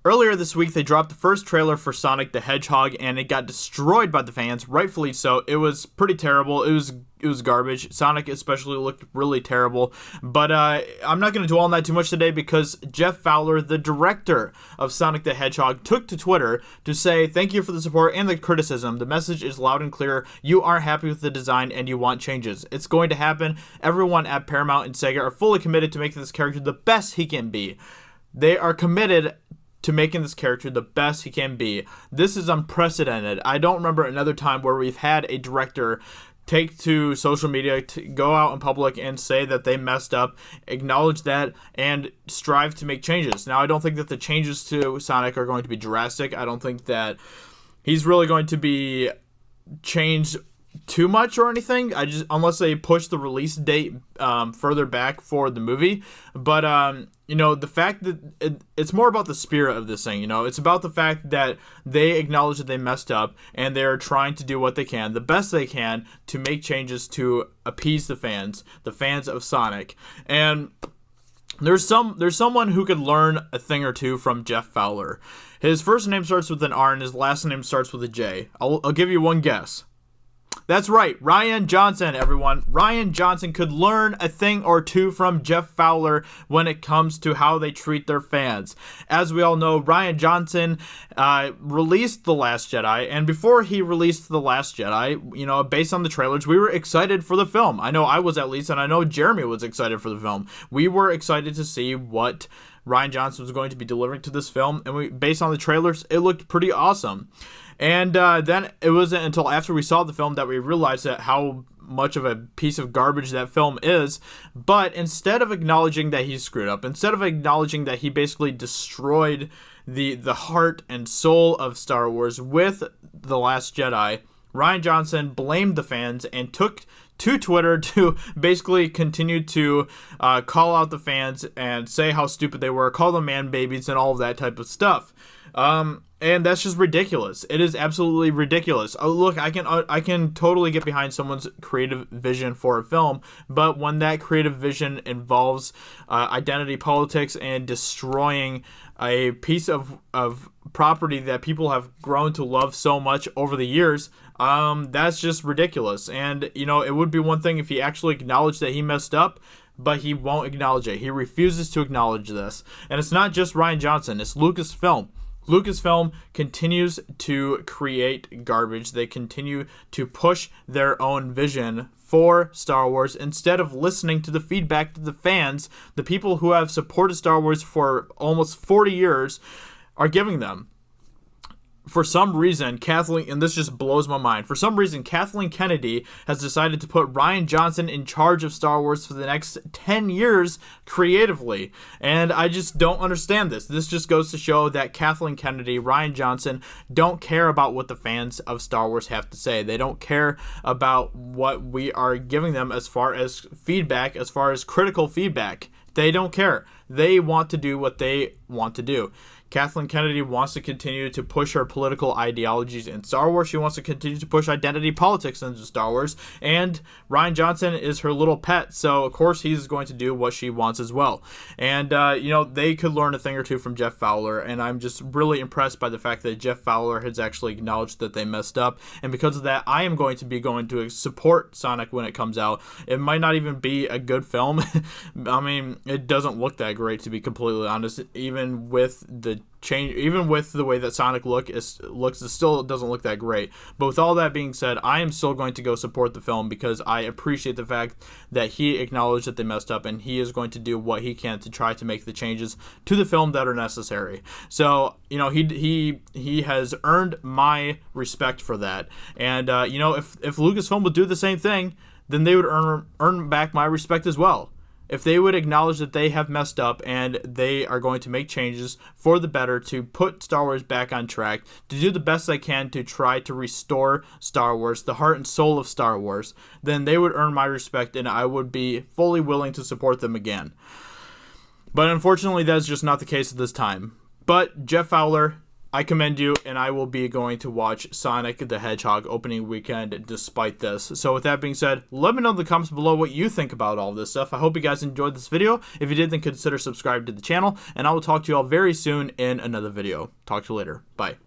Earlier this week, they dropped the first trailer for Sonic the Hedgehog, and it got destroyed by the fans, rightfully so. It was pretty terrible. It was garbage. Sonic especially looked really terrible. But I'm not going to dwell on that too much today because Jeff Fowler, the director of Sonic the Hedgehog, took to Twitter to say thank you for the support and the criticism. The message is loud and clear. You aren't happy with the design and you want changes. It's going to happen. Everyone at Paramount and Sega are fully committed to making this character the best he can be. They are committed to making this character the best he can be. This is unprecedented. I don't remember another time where we've had a director take to social media, to go out in public and say that they messed up, acknowledge that, and strive to make changes. Now, I don't think that the changes to Sonic are going to be drastic. I don't think that he's really going to be changed too much or anything. Unless they push the release date further back for the movie. But the fact that it's more about the spirit of this thing. It's about the fact that they acknowledge that they messed up and they're trying to do what they can, the best they can, to make changes to appease the fans of Sonic. And there's someone who could learn a thing or two from Jeff Fowler. His first name starts with an R and his last name starts with a J. I'll give you one guess. That's right, Rian Johnson, everyone. Rian Johnson could learn a thing or two from Jeff Fowler when it comes to how they treat their fans. As we all know, Rian Johnson released The Last Jedi, and before he released The Last Jedi, based on the trailers, we were excited for the film. I know I was, at least, and I know Jeremy was excited for the film. We were excited to see what Rian Johnson was going to be delivering to this film, and based on the trailers, it looked pretty awesome. And then it wasn't until after we saw the film that we realized that how much of a piece of garbage that film is. But instead of acknowledging that he screwed up, instead of acknowledging that he basically destroyed the heart and soul of Star Wars with The Last Jedi, Rian Johnson blamed the fans and took to Twitter to basically continue to call out the fans and say how stupid they were, call them man babies and all of that type of stuff. And that's just ridiculous. It is absolutely ridiculous. Oh, look, I can totally get behind someone's creative vision for a film, but when that creative vision involves identity politics and destroying a piece of property that people have grown to love so much over the years, that's just ridiculous. And, it would be one thing if he actually acknowledged that he messed up, but he won't acknowledge it. He refuses to acknowledge this. And it's not just Rian Johnson, it's Lucasfilm. Lucasfilm continues to create garbage. They continue to push their own vision for Star Wars instead of listening to the feedback that the fans, the people who have supported Star Wars for almost 40 years, are giving them. For some reason, Kathleen, and this just blows my mind, for some reason, Kathleen Kennedy has decided to put Rian Johnson in charge of Star Wars for the next 10 years creatively. And I just don't understand this. This just goes to show that Kathleen Kennedy, Rian Johnson, don't care about what the fans of Star Wars have to say. They don't care about what we are giving them as far as feedback, as far as critical feedback. They don't care. They want to do what they want to do. Kathleen Kennedy wants to continue to push her political ideologies in Star Wars. She wants to continue to push identity politics into Star Wars. And Rian Johnson is her little pet, so of course he's going to do what she wants as well. And, they could learn a thing or two from Jeff Fowler, and I'm just really impressed by the fact that Jeff Fowler has actually acknowledged that they messed up. And because of that, I am going to support Sonic when it comes out. It might not even be a good film. I mean, it doesn't look that great, to be completely honest, even with the way that Sonic looks, it still doesn't look that great. But with all that being said, I am still going to go support the film because I appreciate the fact that he acknowledged that they messed up and he is going to do what he can to try to make the changes to the film that are necessary. So, he has earned my respect for that. And, if Lucasfilm would do the same thing, then they would earn back my respect as well. If they would acknowledge that they have messed up and they are going to make changes for the better to put Star Wars back on track, to do the best they can to try to restore Star Wars, the heart and soul of Star Wars, then they would earn my respect and I would be fully willing to support them again. But unfortunately, that's just not the case at this time. But Jeff Fowler, I commend you, and I will be going to watch Sonic the Hedgehog opening weekend despite this. So with that being said, let me know in the comments below what you think about all this stuff. I hope you guys enjoyed this video. If you did, then consider subscribing to the channel, and I will talk to you all very soon in another video. Talk to you later. Bye.